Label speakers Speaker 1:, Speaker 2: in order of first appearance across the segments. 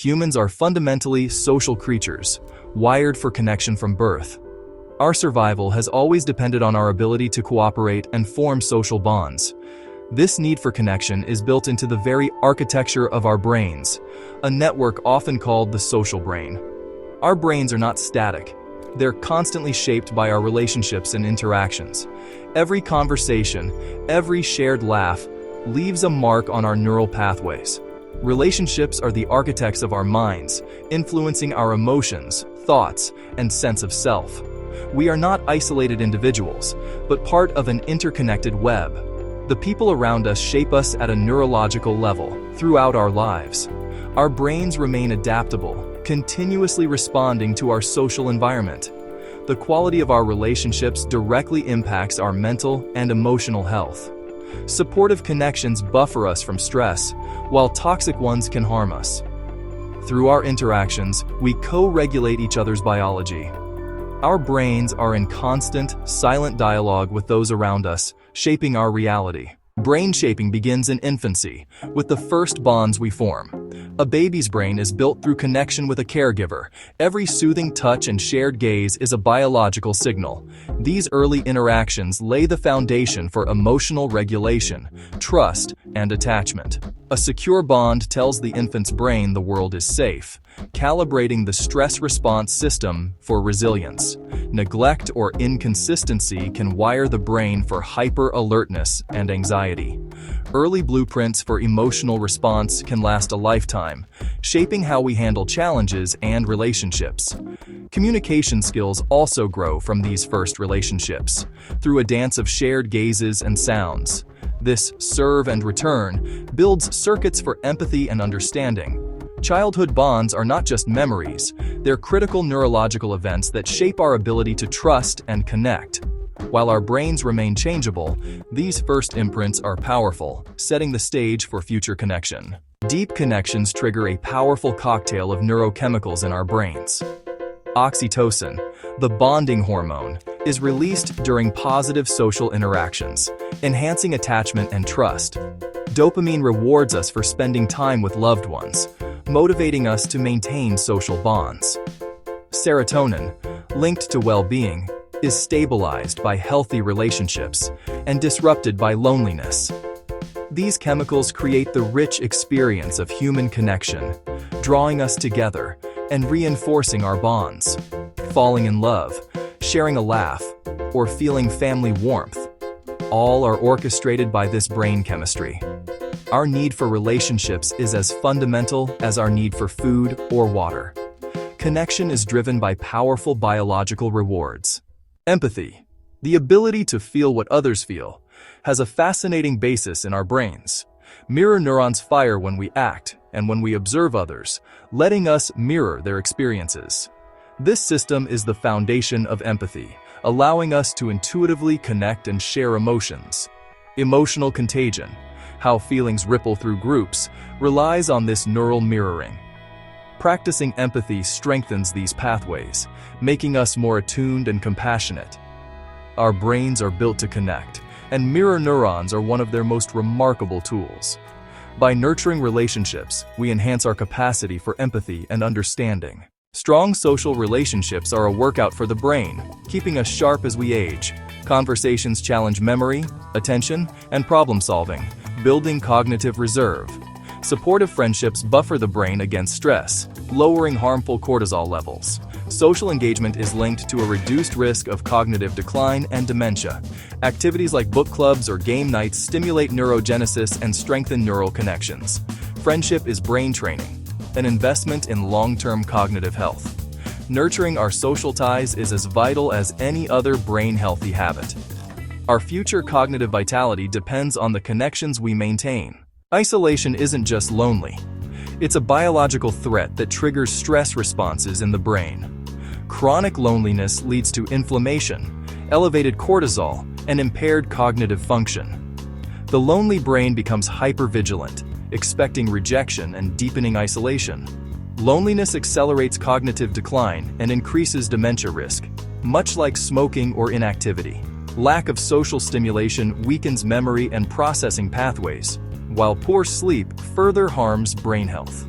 Speaker 1: Humans are fundamentally social creatures, wired for connection from birth. Our survival has always depended on our ability to cooperate and form social bonds. This need for connection is built into the very architecture of our brains, a network often called the social brain. Our brains are not static. They're constantly shaped by our relationships and interactions. Every conversation, every shared laugh, leaves a mark on our neural pathways. Relationships are the architects of our minds, influencing our emotions, thoughts, and sense of self. We are not isolated individuals, but part of an interconnected web. The people around us shape us at a neurological level throughout our lives. Our brains remain adaptable, continuously responding to our social environment. The quality of our relationships directly impacts our mental and emotional health. Supportive connections buffer us from stress, while toxic ones can harm us. Through our interactions, we co-regulate each other's biology. Our brains are in constant, silent dialogue with those around us, shaping our reality. Brain shaping begins in infancy, with the first bonds we form. A baby's brain is built through connection with a caregiver. Every soothing touch and shared gaze is a biological signal. These early interactions lay the foundation for emotional regulation, trust, and attachment. A secure bond tells the infant's brain the world is safe, calibrating the stress response system for resilience. Neglect or inconsistency can wire the brain for hyper-alertness and anxiety. Early blueprints for emotional response can last a lifetime, shaping how we handle challenges and relationships. Communication skills also grow from these first relationships, through a dance of shared gazes and sounds. This serve and return builds circuits for empathy and understanding. Childhood bonds are not just memories, they're critical neurological events that shape our ability to trust and connect. While our brains remain changeable, these first imprints are powerful, setting the stage for future connection. Deep connections trigger a powerful cocktail of neurochemicals in our brains. Oxytocin, the bonding hormone, is released during positive social interactions, enhancing attachment and trust. Dopamine rewards us for spending time with loved ones, motivating us to maintain social bonds. Serotonin, linked to well-being, is stabilized by healthy relationships and disrupted by loneliness. These chemicals create the rich experience of human connection, drawing us together and reinforcing our bonds. Falling in love, sharing a laugh, or feeling family warmth, all are orchestrated by this brain chemistry. Our need for relationships is as fundamental as our need for food or water. Connection is driven by powerful biological rewards. Empathy, the ability to feel what others feel, has a fascinating basis in our brains. Mirror neurons fire when we act and when we observe others, letting us mirror their experiences. This system is the foundation of empathy, allowing us to intuitively connect and share emotions. Emotional contagion, how feelings ripple through groups, relies on this neural mirroring. Practicing empathy strengthens these pathways, making us more attuned and compassionate. Our brains are built to connect, and mirror neurons are one of their most remarkable tools. By nurturing relationships, we enhance our capacity for empathy and understanding. Strong social relationships are a workout for the brain, keeping us sharp as we age. Conversations challenge memory, attention, and problem-solving, building cognitive reserve. Supportive friendships buffer the brain against stress, lowering harmful cortisol levels. Social engagement is linked to a reduced risk of cognitive decline and dementia. Activities like book clubs or game nights stimulate neurogenesis and strengthen neural connections. Friendship is brain training, an investment in long-term cognitive health. Nurturing our social ties is as vital as any other brain-healthy habit. Our future cognitive vitality depends on the connections we maintain. Isolation isn't just lonely. It's a biological threat that triggers stress responses in the brain. Chronic loneliness leads to inflammation, elevated cortisol, and impaired cognitive function. The lonely brain becomes hypervigilant, expecting rejection and deepening isolation. Loneliness accelerates cognitive decline and increases dementia risk, much like smoking or inactivity. Lack of social stimulation weakens memory and processing pathways, while poor sleep further harms brain health.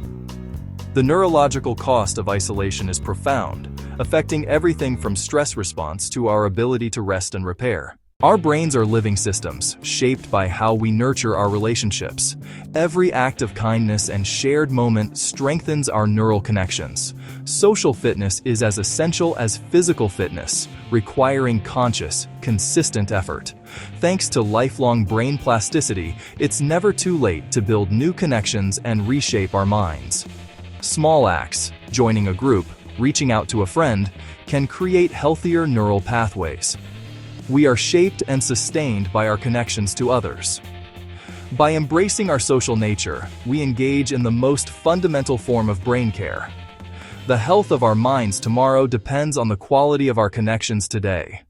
Speaker 1: The neurological cost of isolation is profound, affecting everything from stress response to our ability to rest and repair. Our brains are living systems, shaped by how we nurture our relationships. Every act of kindness and shared moment strengthens our neural connections. Social fitness is as essential as physical fitness, requiring conscious, consistent effort. Thanks to lifelong brain plasticity, it's never too late to build new connections and reshape our minds. Small acts, joining a group, reaching out to a friend, can create healthier neural pathways. We are shaped and sustained by our connections to others. By embracing our social nature, we engage in the most fundamental form of brain care. The health of our minds tomorrow depends on the quality of our connections today.